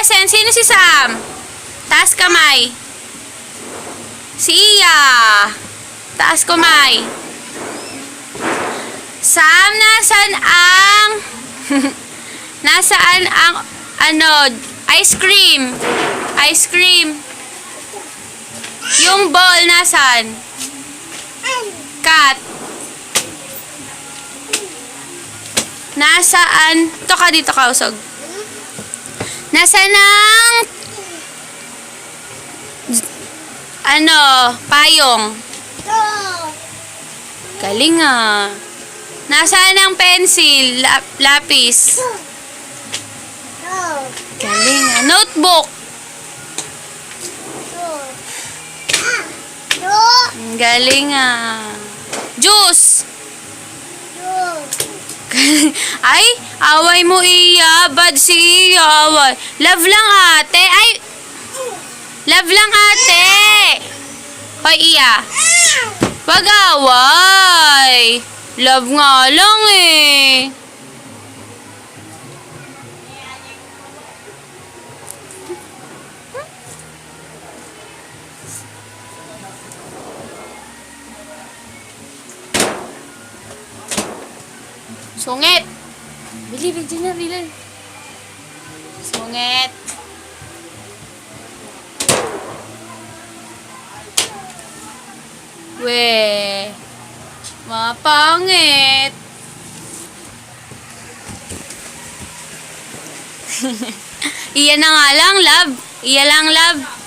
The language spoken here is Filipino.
Innocent, sino si Sam? Taas kamay. Si Iya. Taas kamay. Sam, nasan ang... nasaan ang, ice cream? Ice cream. Yung ball, nasan? Cat. Nasaan? Ito ka dito, kausog. Nasaan ang... payong? Galing ah. Nasaan ang pencil? Lapis? Galing ah. Notebook? Galing ah. Juice? Ay, away mo Iya. Bad si Iya. Away. Love lang ate. Ay, love lang ate. Hoy Iya. Wag away. Love nga lang eh. Sungit. Bili, bili na, bili. Sungit. Weh. Mapangit. Iya na nga lang, love. Iya lang, love.